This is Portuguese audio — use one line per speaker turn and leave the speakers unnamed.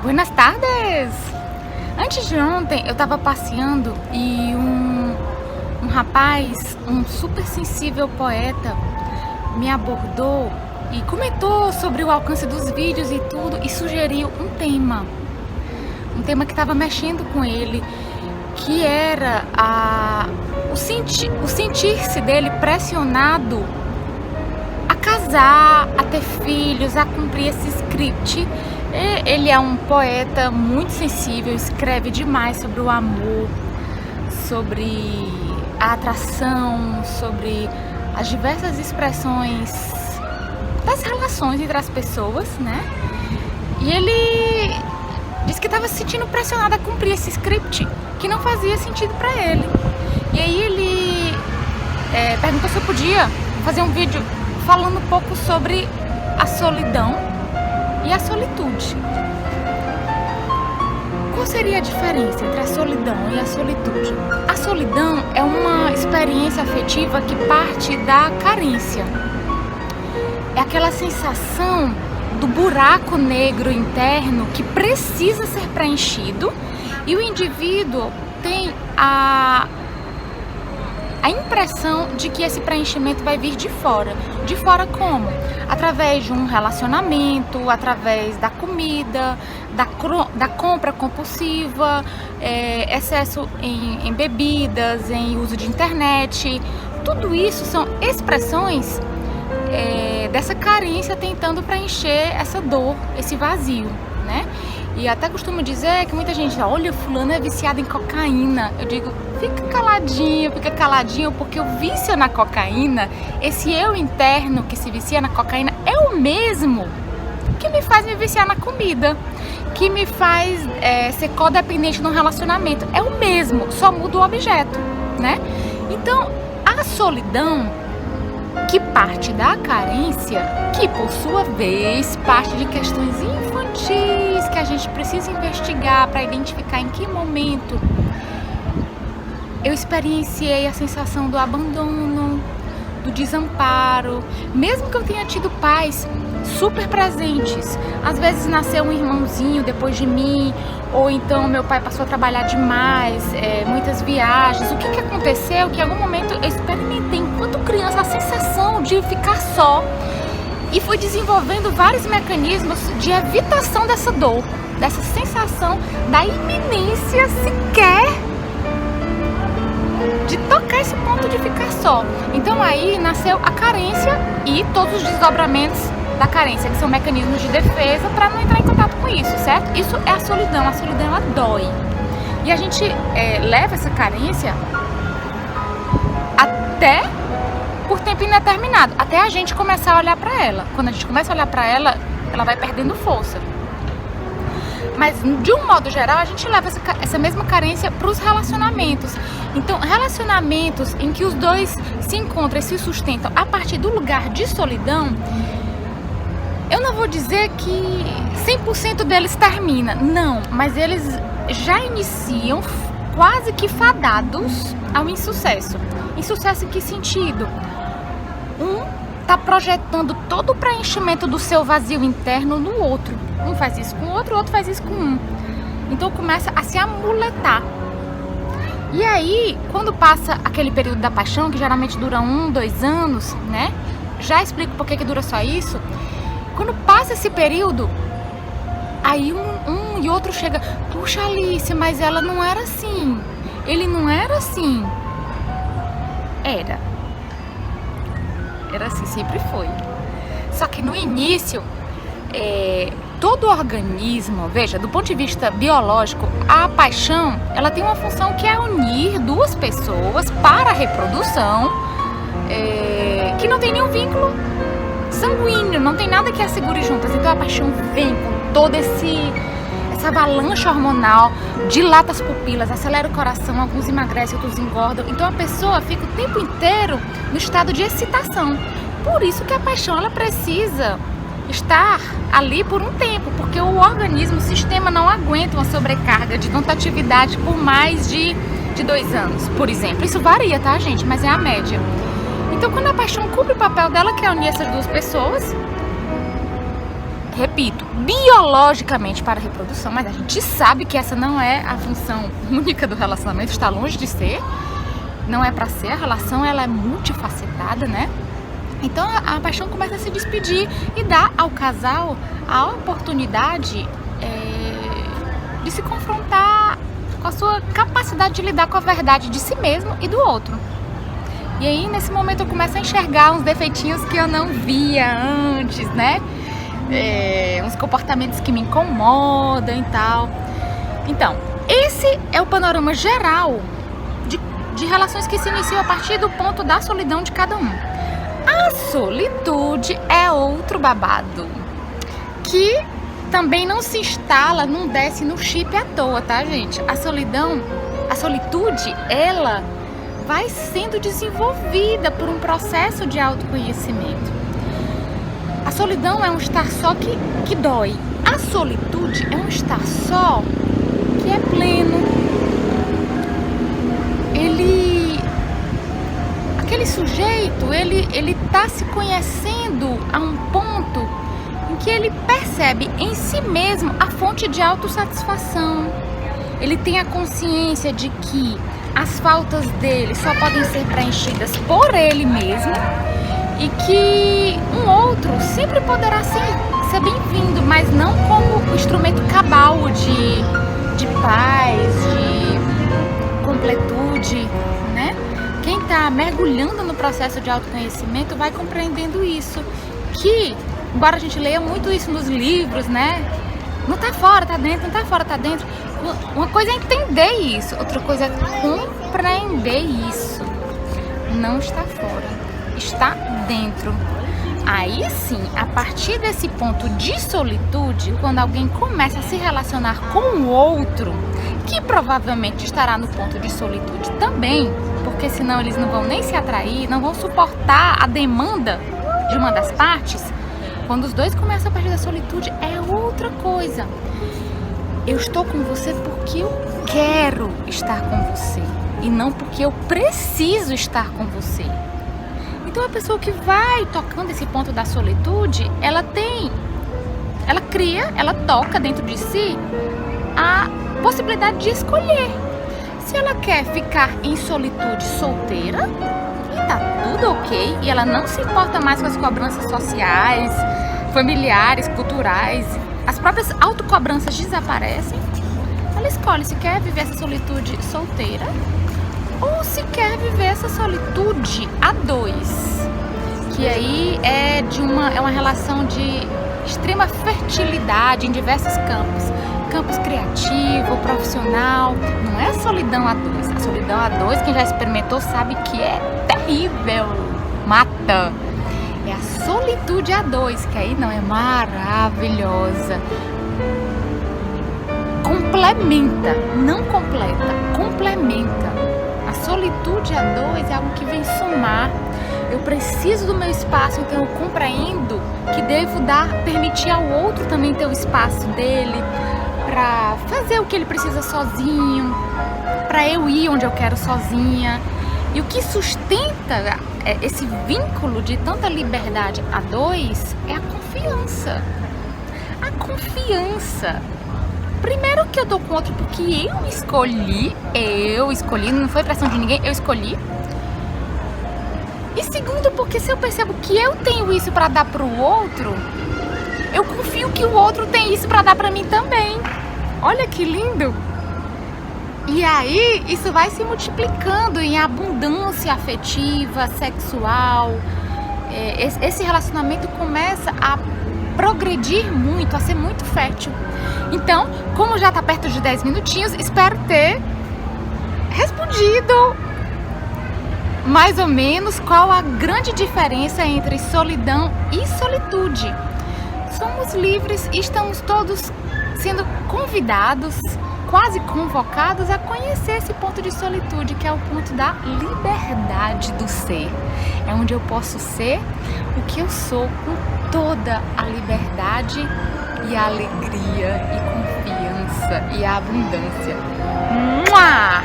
Buenas tardes! Antes de ontem eu tava passeando e um rapaz, um super sensível poeta, me abordou e comentou sobre o alcance dos vídeos e tudo e sugeriu um tema que estava mexendo com ele, que era o sentir-se dele pressionado a casar, a ter filhos, a cumprir esse script. Ele é um poeta muito sensível, escreve demais sobre o amor, sobre a atração, sobre as diversas expressões das relações entre as pessoas, né? E ele disse que estava se sentindo pressionado a cumprir esse script que não fazia sentido para ele. E aí ele perguntou se eu podia fazer um vídeo falando um pouco sobre a solidão e a solitude. Qual seria a diferença entre a solidão e a solitude? A solidão é uma experiência afetiva que parte da carência. É aquela sensação do buraco negro interno que precisa ser preenchido e o indivíduo tem a impressão de que esse preenchimento vai vir de fora. De fora como? Através de um relacionamento, através da comida, da compra compulsiva, excesso em bebidas, em uso de internet. Tudo isso são expressões dessa carência tentando preencher essa dor, esse vazio, né? E até costumo dizer que muita gente, olha, fulano é viciado em cocaína. Eu digo, fica caladinho, porque o vício na cocaína, esse eu interno que se vicia na cocaína, é o mesmo que me faz me viciar na comida, que me faz ser codependente no relacionamento. É o mesmo, só muda o objeto, né? Então, a solidão, que parte da carência, que por sua vez parte de questões infantis que a gente precisa investigar para identificar em que momento eu experienciei a sensação do abandono, do desamparo, mesmo que eu tenha tido pais super presentes. Às vezes nasceu um irmãozinho depois de mim, ou então meu pai passou a trabalhar demais, muitas viagens. O que aconteceu? Que em algum momento eu experimentei, enquanto criança, a sensação de ficar só e fui desenvolvendo vários mecanismos de evitação dessa dor, dessa sensação da iminência sequer de tocar esse ponto de ficar só. Então aí nasceu a carência e todos os desdobramentos da carência, que são mecanismos de defesa para não entrar em contato com isso, certo? Isso é a solidão ela dói. E a gente leva essa carência até por tempo indeterminado, até a gente começar a olhar para ela. Quando a gente começa a olhar para ela, ela vai perdendo força. Mas, de um modo geral, a gente leva essa mesma carência para os relacionamentos. Então, relacionamentos em que os dois se encontram e se sustentam a partir do lugar de solidão, eu não vou dizer que 100% deles termina, não, mas eles já iniciam quase que fadados ao insucesso. Insucesso em que sentido? Um está projetando todo o preenchimento do seu vazio interno no outro. Um faz isso com o outro faz isso com um. Então começa a se amuletar. E aí, quando passa aquele período da paixão, que geralmente dura 1, 2 anos, né? Já explico por que dura só isso. Quando passa esse período, aí um e outro chega, puxa, Alice, mas ela não era assim. Ele não era assim. Era assim, sempre foi. Só que no início, todo organismo, veja, do ponto de vista biológico, a paixão, ela tem uma função que é unir duas pessoas para a reprodução, que não tem nenhum vínculo sanguíneo, não tem nada que as segure juntas. Então a paixão vem com toda essa avalanche hormonal, dilata as pupilas, acelera o coração, alguns emagrecem, outros engordam. Então a pessoa fica o tempo inteiro no estado de excitação. Por isso que a paixão, ela precisa estar ali por um tempo, porque o organismo, o sistema não aguenta uma sobrecarga de tanta atividade por mais de 2 anos, por exemplo. Isso varia, tá, gente? Mas é a média. Então, quando a paixão cumpre o papel dela, que é unir essas duas pessoas, repito, biologicamente para a reprodução, mas a gente sabe que essa não é a função única do relacionamento, está longe de ser, não é para ser, a relação ela é multifacetada, né? Então a paixão começa a se despedir e dá ao casal a oportunidade de se confrontar com a sua capacidade de lidar com a verdade de si mesmo e do outro. E aí nesse momento eu começo a enxergar uns defeitinhos que eu não via antes, né? Uns comportamentos que me incomodam e tal. Então, esse é o panorama geral de relações que se iniciam a partir do ponto da solidão de cada um. A solitude é outro babado, que também não se instala, não desce no chip à toa, tá, gente? A solitude, ela vai sendo desenvolvida por um processo de autoconhecimento. A solidão é um estar só que dói. A solitude é um estar só que é pleno. Aquele sujeito, ele tá se conhecendo a um ponto em que ele percebe em si mesmo a fonte de autossatisfação. Ele tem a consciência de que as faltas dele só podem ser preenchidas por ele mesmo e que um outro sempre poderá ser bem-vindo, mas não como instrumento cabal de paz, de completude, né? Quem está mergulhando no processo de autoconhecimento vai compreendendo isso, que, embora a gente leia muito isso nos livros, né? Não tá fora, tá dentro, não tá fora, tá dentro. Uma coisa é entender isso, outra coisa é compreender isso. Não está fora, está dentro. Aí sim, a partir desse ponto de solitude, quando alguém começa a se relacionar com o outro, que provavelmente estará no ponto de solitude também, porque senão eles não vão nem se atrair, não vão suportar a demanda de uma das partes. Quando os dois começam a partir da solitude, é outra coisa. Eu estou com você porque eu quero estar com você e não porque eu preciso estar com você. Então a pessoa que vai tocando esse ponto da solitude, ela toca dentro de si a possibilidade de escolher. Se ela quer ficar em solitude solteira, e tá tudo ok, e ela não se importa mais com as cobranças sociais, familiares, culturais, as próprias autocobranças desaparecem, ela escolhe se quer viver essa solitude solteira ou se quer viver essa solitude a dois, que aí é uma relação de extrema fertilidade em diversos campos criativo, profissional. Não é solidão a dois. A solidão a dois, quem já experimentou sabe que é terrível, mata. É a solitude a dois, que aí não é maravilhosa. Complementa, não completa, complementa. A solitude a dois é algo que vem somar. Eu preciso do meu espaço, então eu compreendo que devo permitir ao outro também ter o espaço dele para fazer o que ele precisa sozinho, para eu ir onde eu quero sozinha. E o que sustenta esse vínculo de tanta liberdade a dois é a confiança. A confiança. Primeiro que eu tô com outro porque eu escolhi, não foi pressão de ninguém, eu escolhi. E segundo, porque se eu percebo que eu tenho isso para dar pro outro, eu confio que o outro tem isso para dar para mim também. Olha que lindo! E aí, isso vai se multiplicando em abundância afetiva, sexual. Esse relacionamento começa a progredir muito, a ser muito fértil. Então, como já tá perto de 10 minutinhos, espero ter respondido mais ou menos qual a grande diferença entre solidão e solitude. Somos livres e estamos todos sendo convidados, quase convocados a conhecer esse ponto de solitude, que é o ponto da liberdade do ser. É onde eu posso ser o que eu sou com toda a liberdade e a alegria e confiança e a abundância. Mua!